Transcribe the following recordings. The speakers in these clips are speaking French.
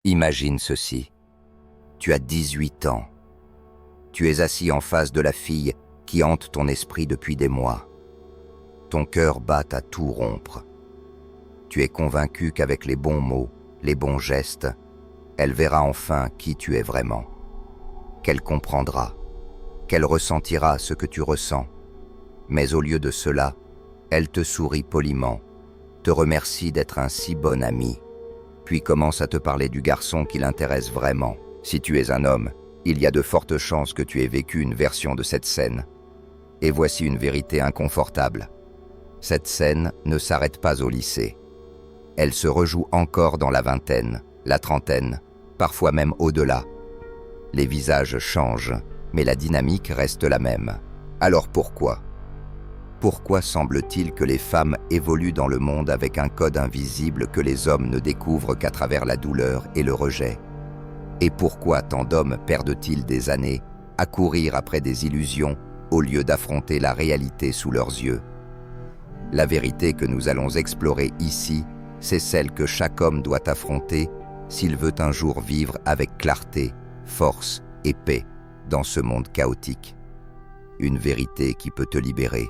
Imagine ceci. Tu as 18 ans. Tu es assis en face de la fille qui hante ton esprit depuis des mois. Ton cœur bat à tout rompre. Tu es convaincu qu'avec les bons mots, les bons gestes, elle verra enfin qui tu es vraiment. Qu'elle comprendra, qu'elle ressentira ce que tu ressens. Mais au lieu de cela, elle te sourit poliment, te remercie d'être un si bon ami, puis commence à te parler du garçon qui l'intéresse vraiment. Si tu es un homme, il y a de fortes chances que tu aies vécu une version de cette scène. Et voici une vérité inconfortable. Cette scène ne s'arrête pas au lycée. Elle se rejoue encore dans la vingtaine, la trentaine, parfois même au-delà. Les visages changent, mais la dynamique reste la même. Alors pourquoi ? Pourquoi semble-t-il que les femmes évoluent dans le monde avec un code invisible que les hommes ne découvrent qu'à travers la douleur et le rejet ? Et pourquoi tant d'hommes perdent-ils des années à courir après des illusions au lieu d'affronter la réalité sous leurs yeux ? La vérité que nous allons explorer ici, c'est celle que chaque homme doit affronter s'il veut un jour vivre avec clarté, force et paix dans ce monde chaotique. Une vérité qui peut te libérer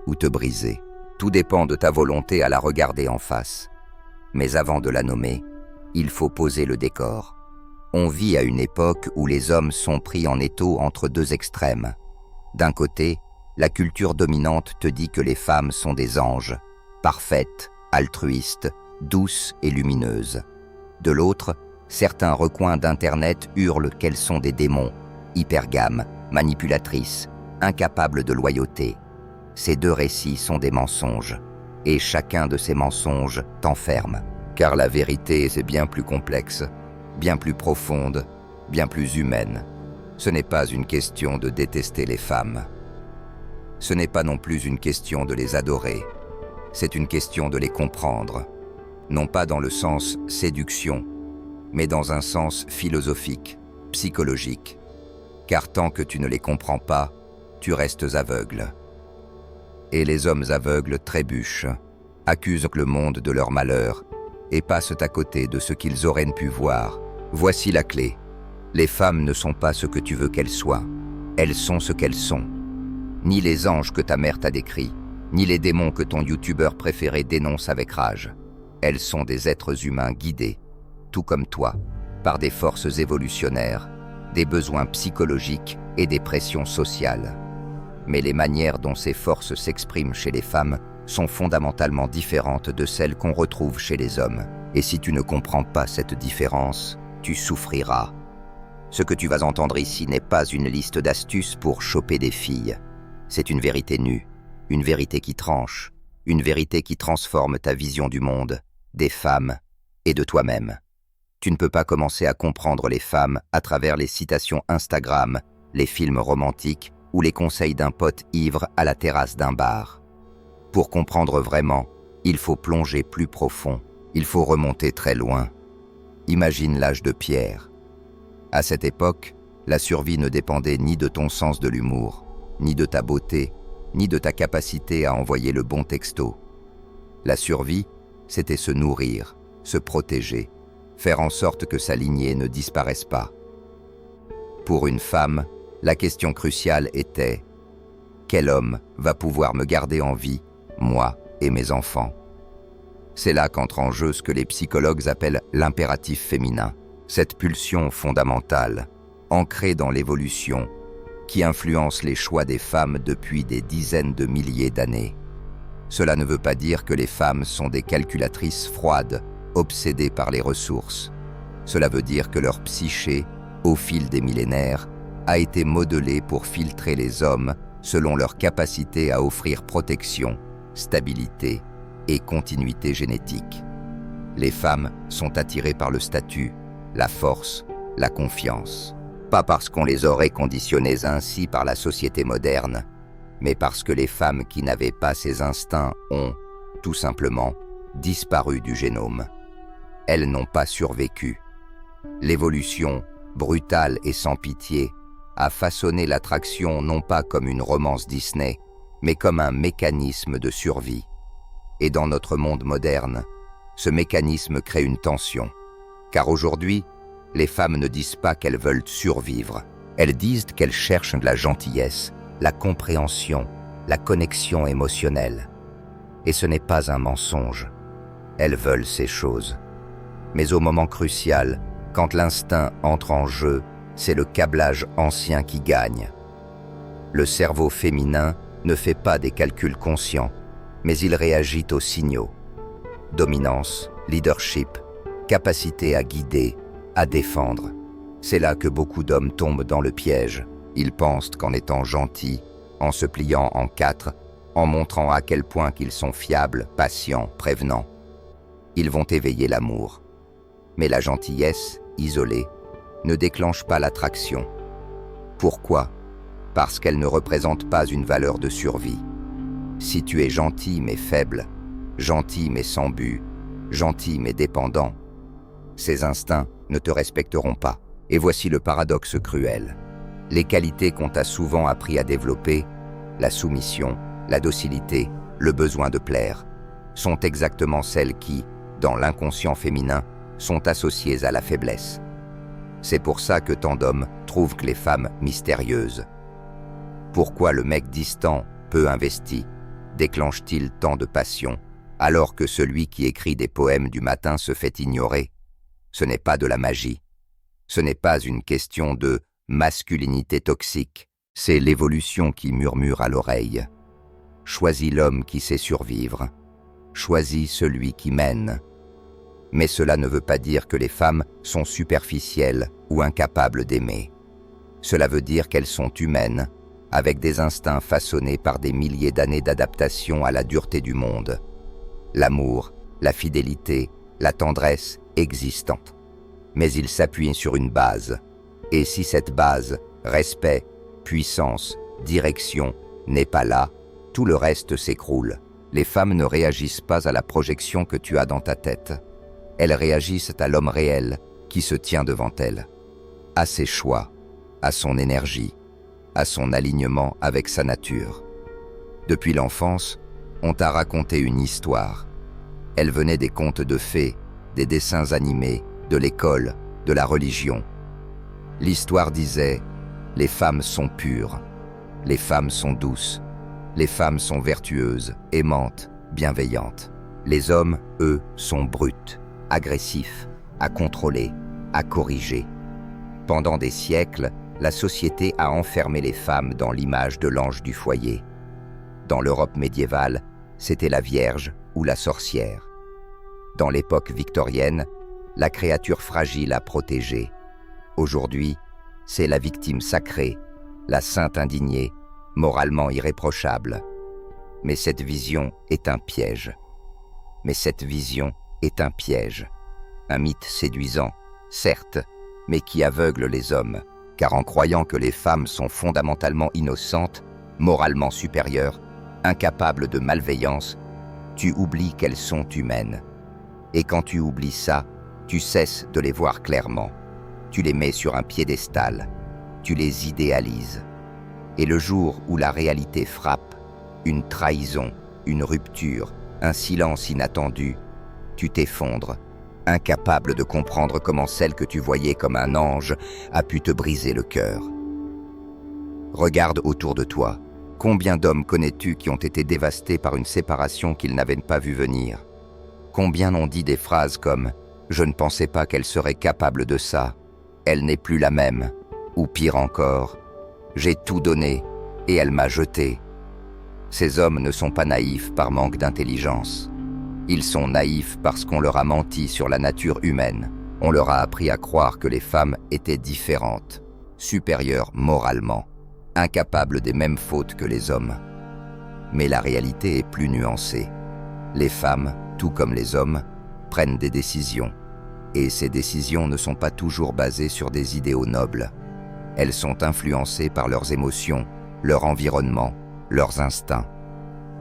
ou te briser. Tout dépend de ta volonté à la regarder en face. Mais avant de la nommer, il faut poser le décor. On vit à une époque où les hommes sont pris en étau entre deux extrêmes. D'un côté, la culture dominante te dit que les femmes sont des anges, parfaites, altruistes, douces et lumineuses. De l'autre, certains recoins d'Internet hurlent qu'elles sont des démons, hypergames, manipulatrices, incapables de loyauté. Ces deux récits sont des mensonges, et chacun de ces mensonges t'enferme. Car la vérité est bien plus complexe, bien plus profonde, bien plus humaine. Ce n'est pas une question de détester les femmes. Ce n'est pas non plus une question de les adorer. C'est une question de les comprendre. Non pas dans le sens séduction, mais dans un sens philosophique, psychologique. Car tant que tu ne les comprends pas, tu restes aveugle. Et les hommes aveugles trébuchent, accusent le monde de leur malheur et passent à côté de ce qu'ils auraient pu voir. Voici la clé. Les femmes ne sont pas ce que tu veux qu'elles soient. Elles sont ce qu'elles sont. Ni les anges que ta mère t'a décrits, ni les démons que ton youtubeur préféré dénonce avec rage. Elles sont des êtres humains guidés, tout comme toi, par des forces évolutionnaires, des besoins psychologiques et des pressions sociales. Mais les manières dont ces forces s'expriment chez les femmes sont fondamentalement différentes de celles qu'on retrouve chez les hommes. Et si tu ne comprends pas cette différence, tu souffriras. Ce que tu vas entendre ici n'est pas une liste d'astuces pour choper des filles. C'est une vérité nue, une vérité qui tranche, une vérité qui transforme ta vision du monde, des femmes et de toi-même. Tu ne peux pas commencer à comprendre les femmes à travers les citations Instagram, les films romantiques ou les conseils d'un pote ivre à la terrasse d'un bar. Pour comprendre vraiment, il faut plonger plus profond, il faut remonter très loin. Imagine l'âge de pierre. À cette époque, la survie ne dépendait ni de ton sens de l'humour, ni de ta beauté, ni de ta capacité à envoyer le bon texto. La survie, c'était se nourrir, se protéger, faire en sorte que sa lignée ne disparaisse pas. Pour une femme, la question cruciale était « Quel homme va pouvoir me garder en vie, moi et mes enfants ?» C'est là qu'entre en jeu ce que les psychologues appellent l'impératif féminin, cette pulsion fondamentale, ancrée dans l'évolution, qui influence les choix des femmes depuis des dizaines de milliers d'années. Cela ne veut pas dire que les femmes sont des calculatrices froides, obsédées par les ressources. Cela veut dire que leur psyché, au fil des millénaires, a été modelée pour filtrer les hommes selon leur capacité à offrir protection, stabilité et continuité génétique. Les femmes sont attirées par le statut, la force, la confiance. Pas parce qu'on les aurait conditionnées ainsi par la société moderne, mais parce que les femmes qui n'avaient pas ces instincts ont, tout simplement, disparu du génome. Elles n'ont pas survécu. L'évolution, brutale et sans pitié, a façonné l'attraction non pas comme une romance Disney, mais comme un mécanisme de survie. Et dans notre monde moderne, ce mécanisme crée une tension Car aujourd'hui, les femmes ne disent pas qu'elles veulent survivre. Elles disent qu'elles cherchent la gentillesse, la compréhension, la connexion émotionnelle. Et ce n'est pas un mensonge. Elles veulent ces choses. Mais au moment crucial, quand l'instinct entre en jeu, c'est le câblage ancien qui gagne. Le cerveau féminin ne fait pas des calculs conscients, mais il réagit aux signaux. Dominance, leadership, capacité à guider, à défendre. C'est là que beaucoup d'hommes tombent dans le piège. Ils pensent qu'en étant gentils, en se pliant en quatre, en montrant à quel point qu'ils sont fiables, patients, prévenants, ils vont éveiller l'amour. Mais la gentillesse, isolée, ne déclenche pas l'attraction. Pourquoi ? Parce qu'elle ne représente pas une valeur de survie. Si tu es gentil mais faible, gentil mais sans but, gentil mais dépendant, ces instincts ne te respecteront pas. Et voici le paradoxe cruel. Les qualités qu'on t'a souvent appris à développer, la soumission, la docilité, le besoin de plaire, sont exactement celles qui, dans l'inconscient féminin, sont associées à la faiblesse. C'est pour ça que tant d'hommes trouvent que les femmes mystérieuses. Pourquoi le mec distant, peu investi, déclenche-t-il tant de passion, alors que celui qui écrit des poèmes du matin se fait ignorer? Ce n'est pas de la magie. Ce n'est pas une question de masculinité toxique, c'est l'évolution qui murmure à l'oreille. Choisis l'homme qui sait survivre. Choisis celui qui mène. Mais cela ne veut pas dire que les femmes sont superficielles ou incapables d'aimer. Cela veut dire qu'elles sont humaines, avec des instincts façonnés par des milliers d'années d'adaptation à la dureté du monde. L'amour, la fidélité, la tendresse existent. Mais ils s'appuient sur une base. Et si cette base, respect, puissance, direction, n'est pas là, tout le reste s'écroule. Les femmes ne réagissent pas à la projection que tu as dans ta tête. Elles réagissent à l'homme réel qui se tient devant elles, à ses choix, à son énergie, à son alignement avec sa nature. Depuis l'enfance, on t'a raconté une histoire. Elle venait des contes de fées, des dessins animés, de l'école, de la religion. L'histoire disait « Les femmes sont pures, les femmes sont douces, les femmes sont vertueuses, aimantes, bienveillantes. Les hommes, eux, sont bruts, agressifs, à contrôler, à corriger. » Pendant des siècles, la société a enfermé les femmes dans l'image de l'ange du foyer. Dans l'Europe médiévale, c'était la Vierge ou la sorcière. Dans l'époque victorienne, la créature fragile à protéger. Aujourd'hui, c'est la victime sacrée, la sainte indignée, moralement irréprochable. Mais cette vision est un piège. Un mythe séduisant, certes, mais qui aveugle les hommes, car en croyant que les femmes sont fondamentalement innocentes, moralement supérieures, incapables de malveillance, tu oublies qu'elles sont humaines. Et quand tu oublies ça, tu cesses de les voir clairement. Tu les mets sur un piédestal, tu les idéalises. Et le jour où la réalité frappe, une trahison, une rupture, un silence inattendu, tu t'effondres, incapable de comprendre comment celle que tu voyais comme un ange a pu te briser le cœur. Regarde autour de toi. Combien d'hommes connais-tu qui ont été dévastés par une séparation qu'ils n'avaient pas vu venir? Combien n'ont dit des phrases comme « Je ne pensais pas qu'elle serait capable de ça. Elle n'est plus la même. » Ou pire encore, « J'ai tout donné et elle m'a jeté. » Ces hommes ne sont pas naïfs par manque d'intelligence. Ils sont naïfs parce qu'on leur a menti sur la nature humaine. On leur a appris à croire que les femmes étaient différentes, supérieures moralement, incapables des mêmes fautes que les hommes. Mais la réalité est plus nuancée. Les femmes, tout comme les hommes, prennent des décisions. Et ces décisions ne sont pas toujours basées sur des idéaux nobles. Elles sont influencées par leurs émotions, leur environnement, leurs instincts.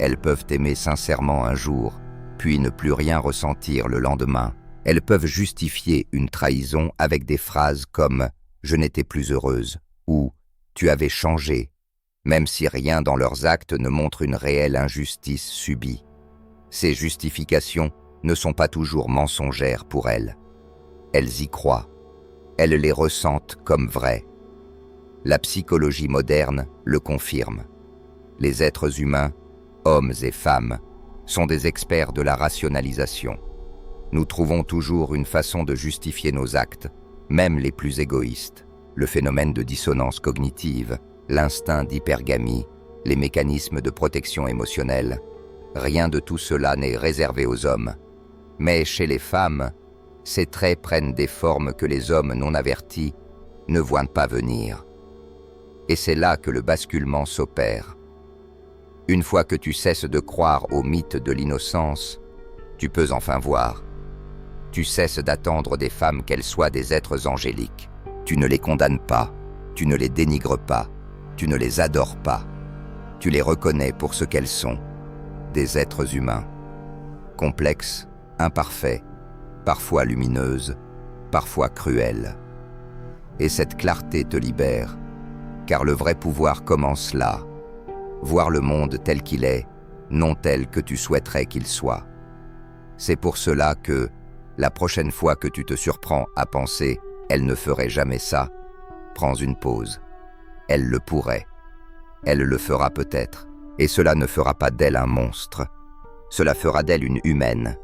Elles peuvent aimer sincèrement un jour, puis ne plus rien ressentir le lendemain. Elles peuvent justifier une trahison avec des phrases comme « je n'étais plus heureuse » ou « tu avais changé », même si rien dans leurs actes ne montre une réelle injustice subie. Ces justifications ne sont pas toujours mensongères pour elles. elles y croient, elles les ressentent comme vraies. La psychologie moderne le confirme. Les êtres humains, hommes et femmes, sont des experts de la rationalisation. Nous trouvons toujours une façon de justifier nos actes, même les plus égoïstes. Le phénomène de dissonance cognitive, l'instinct d'hypergamie, les mécanismes de protection émotionnelle, rien de tout cela n'est réservé aux hommes. Mais chez les femmes, ces traits prennent des formes que les hommes non avertis ne voient pas venir. Et c'est là que le basculement s'opère. Une fois que tu cesses de croire au mythe de l'innocence, tu peux enfin voir. Tu cesses d'attendre des femmes qu'elles soient des êtres angéliques. Tu ne les condamnes pas, tu ne les dénigres pas, tu ne les adores pas. Tu les reconnais pour ce qu'elles sont, des êtres humains. Complexes, imparfaits, parfois lumineuses, parfois cruelles. Et cette clarté te libère, car le vrai pouvoir commence là. Voir le monde tel qu'il est, non tel que tu souhaiterais qu'il soit. C'est pour cela que, la prochaine fois que tu te surprends à penser « elle ne ferait jamais ça », prends une pause. Elle le pourrait. Elle le fera peut-être, et cela ne fera pas d'elle un monstre. Cela fera d'elle une humaine.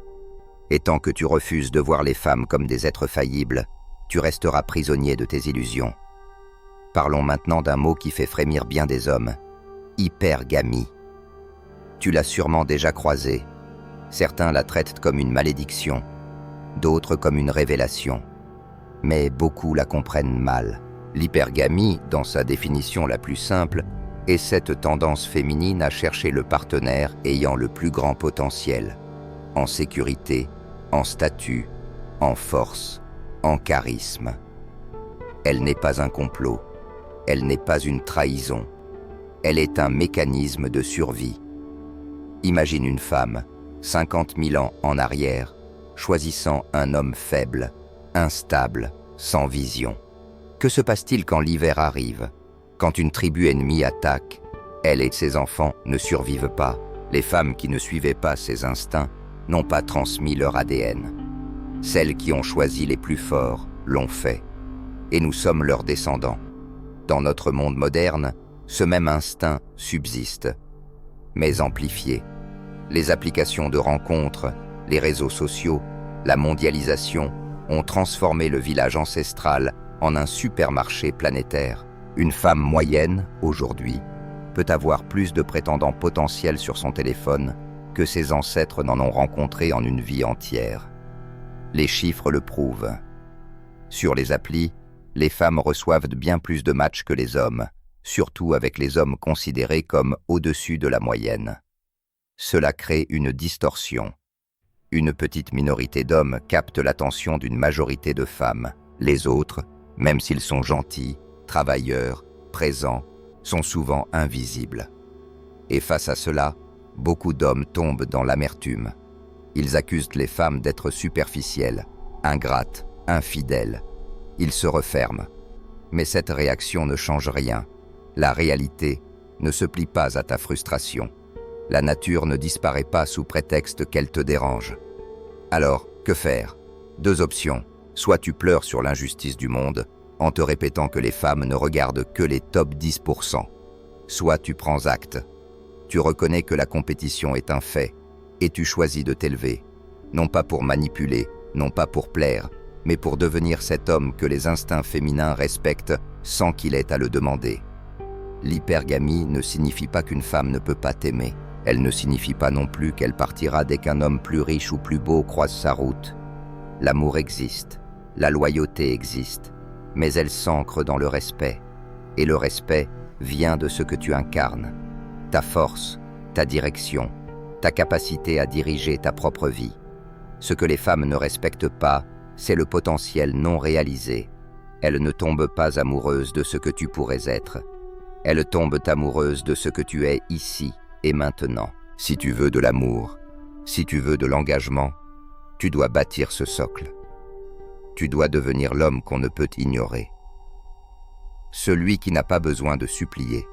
Et tant que tu refuses de voir les femmes comme des êtres faillibles, tu resteras prisonnier de tes illusions. Parlons maintenant d'un mot qui fait frémir bien des hommes. Hypergamie. Tu l'as sûrement déjà croisé. Certains la traitent comme une malédiction, d'autres comme une révélation. Mais beaucoup la comprennent mal. L'hypergamie, dans sa définition la plus simple, est cette tendance féminine à chercher le partenaire ayant le plus grand potentiel, en sécurité, en statut, en force, en charisme. Elle n'est pas un complot, elle n'est pas une trahison, elle est un mécanisme de survie. Imagine une femme, 50 000 ans en arrière, choisissant un homme faible, instable, sans vision. Que se passe-t-il quand l'hiver arrive? Quand une tribu ennemie attaque, elle et ses enfants ne survivent pas. Les femmes qui ne suivaient pas ces instincts n'ont pas transmis leur ADN. Celles qui ont choisi les plus forts l'ont fait. Et nous sommes leurs descendants. Dans notre monde moderne, ce même instinct subsiste, mais amplifié. Les applications de rencontres, les réseaux sociaux, la mondialisation ont transformé le village ancestral en un supermarché planétaire. Une femme moyenne, aujourd'hui, peut avoir plus de prétendants potentiels sur son téléphone que ses ancêtres n'en ont rencontré en une vie entière. Les chiffres le prouvent. Sur les applis, les femmes reçoivent bien plus de matchs que les hommes, surtout avec les hommes considérés comme au-dessus de la moyenne. Cela crée une distorsion. Une petite minorité d'hommes capte l'attention d'une majorité de femmes. Les autres, même s'ils sont gentils, travailleurs, présents, sont souvent invisibles. Et face à cela, beaucoup d'hommes tombent dans l'amertume. Ils accusent les femmes d'être superficielles, ingrates, infidèles. Ils se referment. Mais cette réaction ne change rien. La réalité ne se plie pas à ta frustration. La nature ne disparaît pas sous prétexte qu'elle te dérange. Alors, que faire? 2 options. Soit tu pleures sur l'injustice du monde, en te répétant que les femmes ne regardent que les top 10%. Soit tu prends acte. Tu reconnais que la compétition est un fait, et tu choisis de t'élever, non pas pour manipuler, non pas pour plaire, mais pour devenir cet homme que les instincts féminins respectent sans qu'il ait à le demander. L'hypergamie ne signifie pas qu'une femme ne peut pas t'aimer. Elle ne signifie pas non plus qu'elle partira dès qu'un homme plus riche ou plus beau croise sa route. L'amour existe, la loyauté existe, mais elle s'ancre dans le respect. Et le respect vient de ce que tu incarnes, ta force, ta direction, ta capacité à diriger ta propre vie. Ce que les femmes ne respectent pas, c'est le potentiel non réalisé. Elles ne tombent pas amoureuses de ce que tu pourrais être. Elles tombent amoureuses de ce que tu es ici et maintenant. Si tu veux de l'amour, si tu veux de l'engagement, tu dois bâtir ce socle. Tu dois devenir l'homme qu'on ne peut ignorer. Celui qui n'a pas besoin de supplier.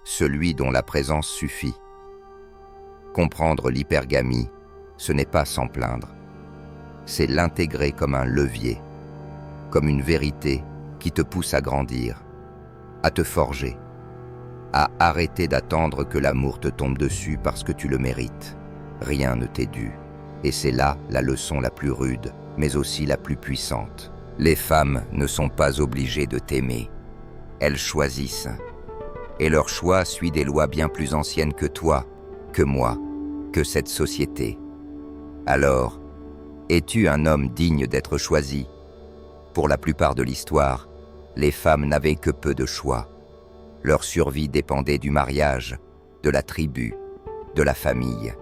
Celui dont la présence suffit. Comprendre l'hypergamie, ce n'est pas s'en plaindre. c'est l'intégrer comme un levier, comme une vérité qui te pousse à grandir, à te forger, à arrêter d'attendre que l'amour te tombe dessus parce que tu le mérites. Rien ne t'est dû. Et c'est là la leçon la plus rude, mais aussi la plus puissante. Les femmes ne sont pas obligées de t'aimer. Elles choisissent. Et leur choix suit des lois bien plus anciennes que toi, que moi, que cette société. Alors, es-tu un homme digne d'être choisi? Pour la plupart de l'histoire, les femmes n'avaient que peu de choix. Leur survie dépendait du mariage, de la tribu, de la famille.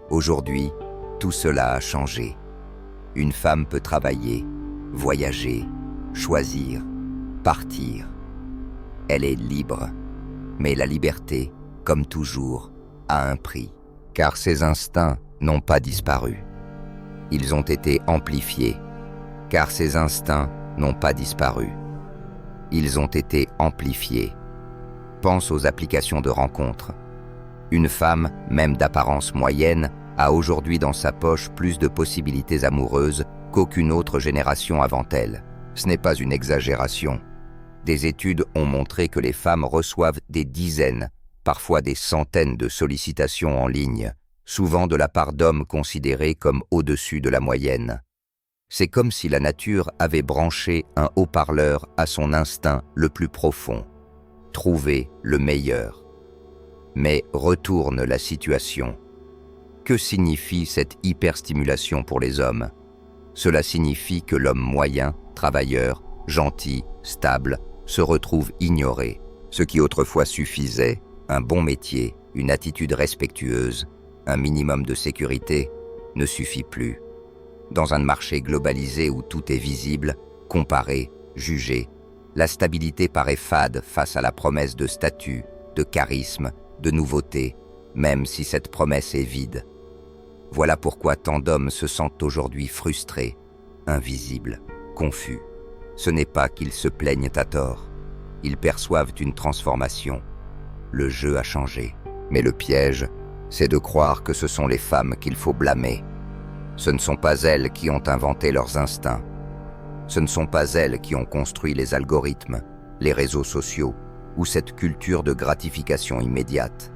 Aujourd'hui, tout cela a changé. Une femme peut travailler, voyager, choisir, partir. Elle est libre. Mais la liberté, comme toujours, a un prix. Car ses instincts n'ont pas disparu. Ils ont été amplifiés. Car ses instincts n'ont pas disparu. Ils ont été amplifiés. Pense aux applications de rencontres. Une femme, même d'apparence moyenne, a aujourd'hui dans sa poche plus de possibilités amoureuses qu'aucune autre génération avant elle. Ce n'est pas une exagération. Des études ont montré que les femmes reçoivent des dizaines, parfois des centaines de sollicitations en ligne, souvent de la part d'hommes considérés comme au-dessus de la moyenne. C'est comme si la nature avait branché un haut-parleur à son instinct le plus profond. Trouver le meilleur. Mais retourne la situation. Que signifie cette hyperstimulation pour les hommes? Cela signifie que l'homme moyen, travailleur, gentil, stable, se retrouve ignoré. Ce qui autrefois suffisait, un bon métier, une attitude respectueuse, un minimum de sécurité, ne suffit plus. Dans un marché globalisé où tout est visible, comparé, jugé, la stabilité paraît fade face à la promesse de statut, de charisme, de nouveauté, même si cette promesse est vide. Voilà pourquoi tant d'hommes se sentent aujourd'hui frustrés, invisibles, confus. Ce n'est pas qu'ils se plaignent à tort. Ils perçoivent une transformation. Le jeu a changé. Mais le piège, c'est de croire que ce sont les femmes qu'il faut blâmer. Ce ne sont pas elles qui ont inventé leurs instincts. Ce ne sont pas elles qui ont construit les algorithmes, les réseaux sociaux ou cette culture de gratification immédiate.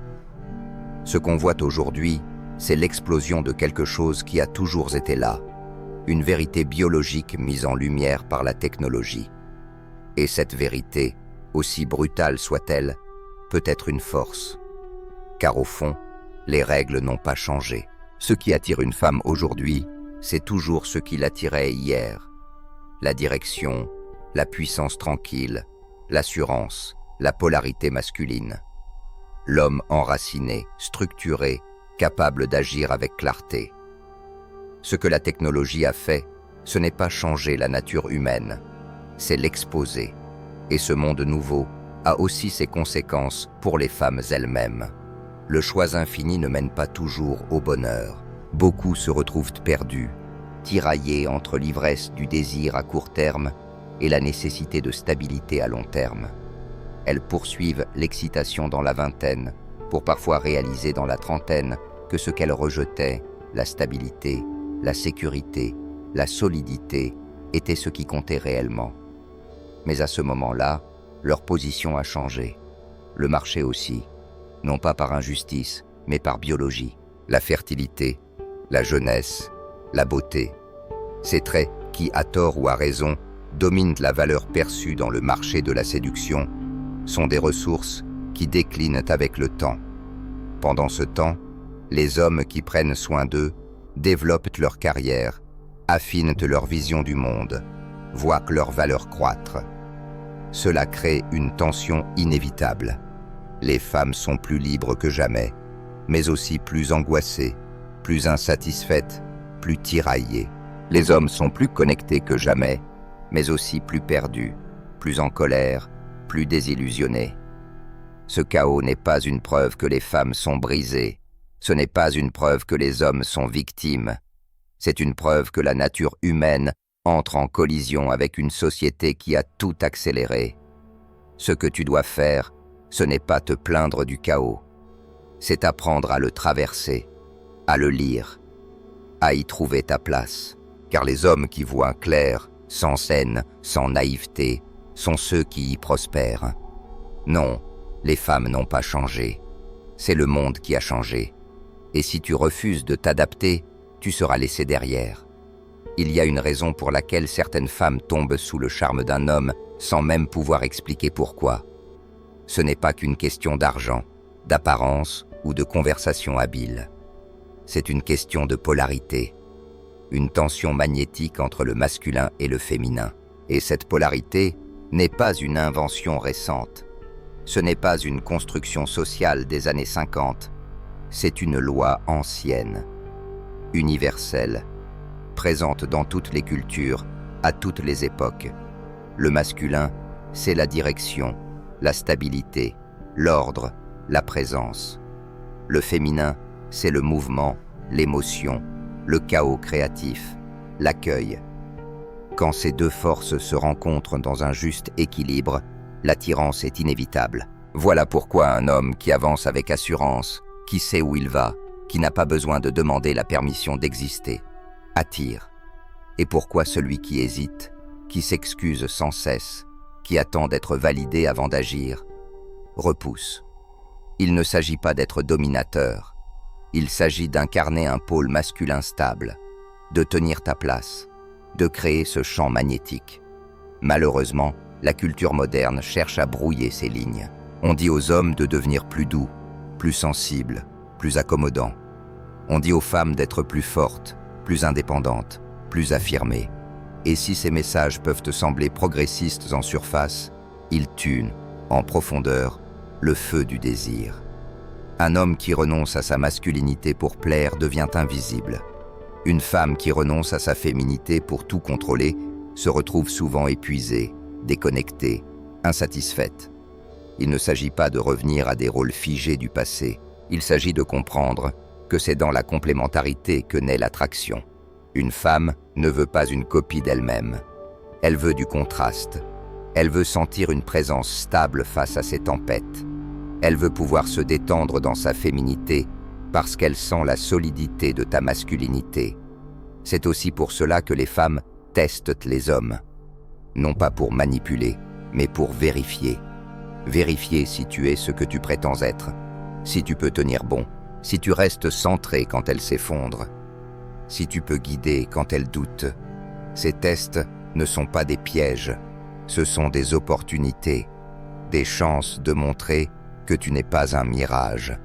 Ce qu'on voit aujourd'hui, c'est l'explosion de quelque chose qui a toujours été là, une vérité biologique mise en lumière par la technologie. Et cette vérité, aussi brutale soit-elle, peut être une force. Car au fond, les règles n'ont pas changé. Ce qui attire une femme aujourd'hui, c'est toujours ce qui l'attirait hier. La direction, la puissance tranquille, l'assurance, la polarité masculine. L'homme enraciné, structuré, capable d'agir avec clarté. Ce que la technologie a fait, ce n'est pas changer la nature humaine, c'est l'exposer. Et ce monde nouveau a aussi ses conséquences pour les femmes elles-mêmes. Le choix infini ne mène pas toujours au bonheur. Beaucoup se retrouvent perdus, tiraillés entre l'ivresse du désir à court terme et la nécessité de stabilité à long terme. Elles poursuivent l'excitation dans la vingtaine, pour parfois réaliser dans la trentaine que ce qu'elles rejetaient, la stabilité, la sécurité, la solidité, était ce qui comptait réellement. Mais à ce moment-là, leur position a changé. Le marché aussi, non pas par injustice, mais par biologie. La fertilité, la jeunesse, la beauté. Ces traits qui, à tort ou à raison, dominent la valeur perçue dans le marché de la séduction, sont des ressources qui déclinent avec le temps. Pendant ce temps, les hommes qui prennent soin d'eux développent leur carrière, affinent leur vision du monde, voient leur valeur croître. Cela crée une tension inévitable. Les femmes sont plus libres que jamais, mais aussi plus angoissées, plus insatisfaites, plus tiraillées. Les hommes sont plus connectés que jamais, mais aussi plus perdus, plus en colère, plus désillusionnés. Ce chaos n'est pas une preuve que les femmes sont brisées, ce n'est pas une preuve que les hommes sont victimes, c'est une preuve que la nature humaine entre en collision avec une société qui a tout accéléré. Ce que tu dois faire, ce n'est pas te plaindre du chaos, c'est apprendre à le traverser, à le lire, à y trouver ta place. car les hommes qui voient clair, sans haine, sans naïveté, sont ceux qui y prospèrent. Non, les femmes n'ont pas changé. C'est le monde qui a changé. Et si tu refuses de t'adapter, tu seras laissé derrière. Il y a une raison pour laquelle certaines femmes tombent sous le charme d'un homme sans même pouvoir expliquer pourquoi. Ce n'est pas qu'une question d'argent, d'apparence ou de conversation habile. C'est une question de polarité, une tension magnétique entre le masculin et le féminin. Et cette polarité n'est pas une invention récente. Ce n'est pas une construction sociale des années 50. C'est une loi ancienne, universelle, présente dans toutes les cultures, à toutes les époques. Le masculin, c'est la direction, la stabilité, l'ordre, la présence. Le féminin, c'est le mouvement, l'émotion, le chaos créatif, l'accueil. Quand ces deux forces se rencontrent dans un juste équilibre, l'attirance est inévitable. Voilà pourquoi un homme qui avance avec assurance, qui sait où il va, qui n'a pas besoin de demander la permission d'exister, attire. Et pourquoi celui qui hésite, qui s'excuse sans cesse, qui attend d'être validé avant d'agir, repousse. Il ne s'agit pas d'être dominateur. Il s'agit d'incarner un pôle masculin stable, de tenir ta place, de créer ce champ magnétique. Malheureusement, la culture moderne cherche à brouiller ces lignes. On dit aux hommes de devenir plus doux, plus sensibles, plus accommodants. On dit aux femmes d'être plus fortes, plus indépendantes, plus affirmées. Et si ces messages peuvent te sembler progressistes en surface, ils tuent, en profondeur, le feu du désir. Un homme qui renonce à sa masculinité pour plaire devient invisible. Une femme qui renonce à sa féminité pour tout contrôler se retrouve souvent épuisée, déconnectée, insatisfaite. Il ne s'agit pas de revenir à des rôles figés du passé. Il s'agit de comprendre que c'est dans la complémentarité que naît l'attraction. Une femme ne veut pas une copie d'elle-même. Elle veut du contraste. Elle veut sentir une présence stable face à ses tempêtes. Elle veut pouvoir se détendre dans sa féminité parce qu'elle sent la solidité de ta masculinité. C'est aussi pour cela que les femmes testent les hommes. Non pas pour manipuler, mais pour vérifier. Vérifier si tu es ce que tu prétends être, si tu peux tenir bon, si tu restes centré quand elle s'effondre, si tu peux guider quand elle doute. Ces tests ne sont pas des pièges, ce sont des opportunités, des chances de montrer que tu n'es pas un mirage.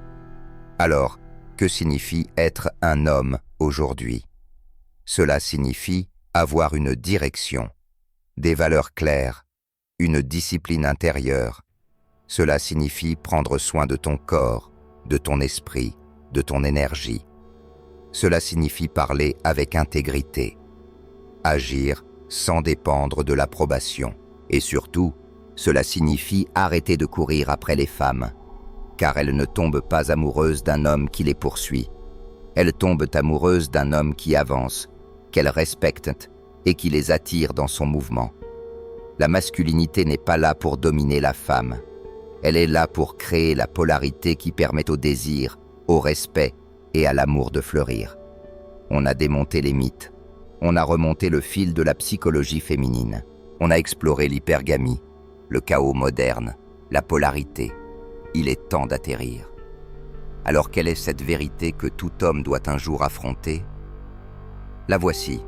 Alors, que signifie être un homme aujourd'hui? Cela signifie avoir une direction, des valeurs claires, une discipline intérieure. Cela signifie prendre soin de ton corps, de ton esprit, de ton énergie. Cela signifie parler avec intégrité, agir sans dépendre de l'approbation. Et surtout, cela signifie arrêter de courir après les femmes, car elles ne tombent pas amoureuses d'un homme qui les poursuit. Elles tombent amoureuses d'un homme qui avance, qu'elles respectent et qui les attire dans son mouvement. La masculinité n'est pas là pour dominer la femme. Elle est là pour créer la polarité qui permet au désir, au respect et à l'amour de fleurir. On a démonté les mythes. On a remonté le fil de la psychologie féminine. On a exploré l'hypergamie, le chaos moderne, la polarité. Il est temps d'atterrir. Alors quelle est cette vérité que tout homme doit un jour affronter? La voici.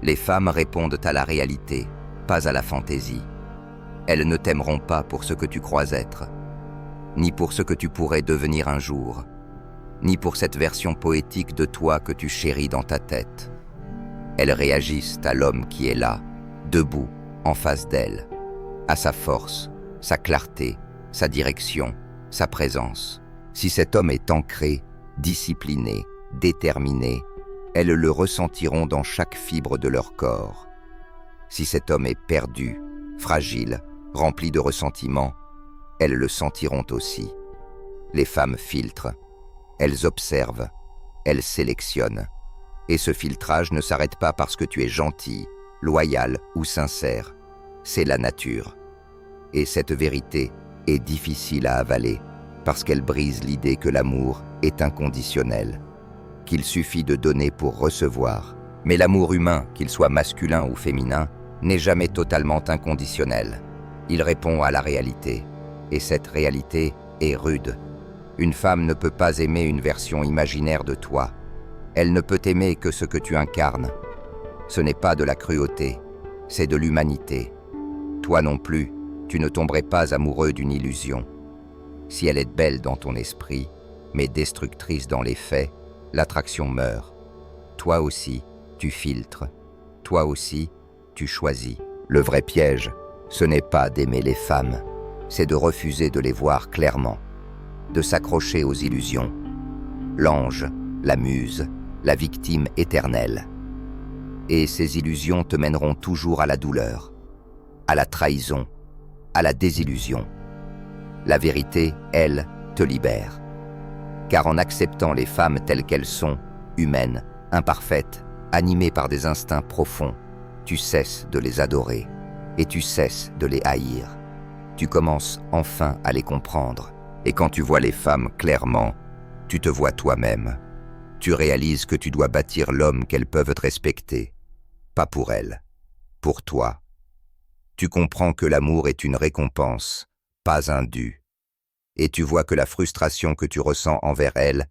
Les femmes répondent à la réalité, pas à la fantaisie. Elles ne t'aimeront pas pour ce que tu crois être, ni pour ce que tu pourrais devenir un jour, ni pour cette version poétique de toi que tu chéris dans ta tête. Elles réagissent à l'homme qui est là, debout, en face d'elles, à sa force, sa clarté, sa direction, sa présence. Si cet homme est ancré, discipliné, déterminé, elles le ressentiront dans chaque fibre de leur corps. Si cet homme est perdu, fragile, rempli de ressentiments, elles le sentiront aussi. Les femmes filtrent, elles observent, elles sélectionnent. Et ce filtrage ne s'arrête pas parce que tu es gentil, loyal ou sincère. C'est la nature. Et cette vérité est difficile à avaler parce qu'elle brise l'idée que l'amour est inconditionnel, qu'il suffit de donner pour recevoir, Mais l'amour humain, qu'il soit masculin ou féminin, n'est jamais totalement inconditionnel. Il répond à la réalité. Et cette réalité est rude. Une femme ne peut pas aimer une version imaginaire de toi. Elle ne peut aimer que ce que tu incarnes. Ce n'est pas de la cruauté, c'est de l'humanité. Toi non plus, tu ne tomberais pas amoureux d'une illusion. Si elle est belle dans ton esprit, mais destructrice dans les faits, l'attraction meurt. Toi aussi, tu filtres. Toi aussi, tu choisis. Le vrai piège, ce n'est pas d'aimer les femmes, c'est de refuser de les voir clairement, de s'accrocher aux illusions. L'ange, la muse, la victime éternelle. Et ces illusions te mèneront toujours à la douleur, à la trahison, à la désillusion. La vérité, elle, te libère. Car en acceptant les femmes telles qu'elles sont, humaines, imparfaites, animées par des instincts profonds, tu cesses de les adorer et tu cesses de les haïr. Tu commences enfin à les comprendre. Et quand tu vois les femmes clairement, tu te vois toi-même. Tu réalises que tu dois bâtir l'homme qu'elles peuvent respecter. Pas pour elles, pour toi. Tu comprends que l'amour est une récompense, pas un dû. Et tu vois que la frustration que tu ressens envers elles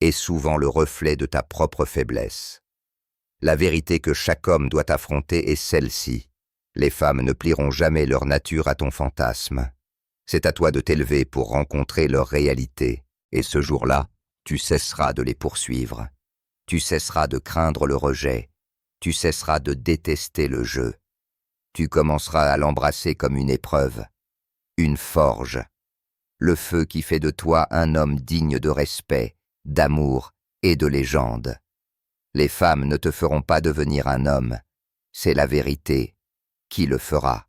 est souvent le reflet de ta propre faiblesse. La vérité que chaque homme doit affronter est celle-ci. Les femmes ne plieront jamais leur nature à ton fantasme. C'est à toi de t'élever pour rencontrer leur réalité. Et ce jour-là, tu cesseras de les poursuivre. Tu cesseras de craindre le rejet. Tu cesseras de détester le jeu. Tu commenceras à l'embrasser comme une épreuve, une forge, le feu qui fait de toi un homme digne de respect, d'amour et de légende. Les femmes ne te feront pas devenir un homme, c'est la vérité qui le fera.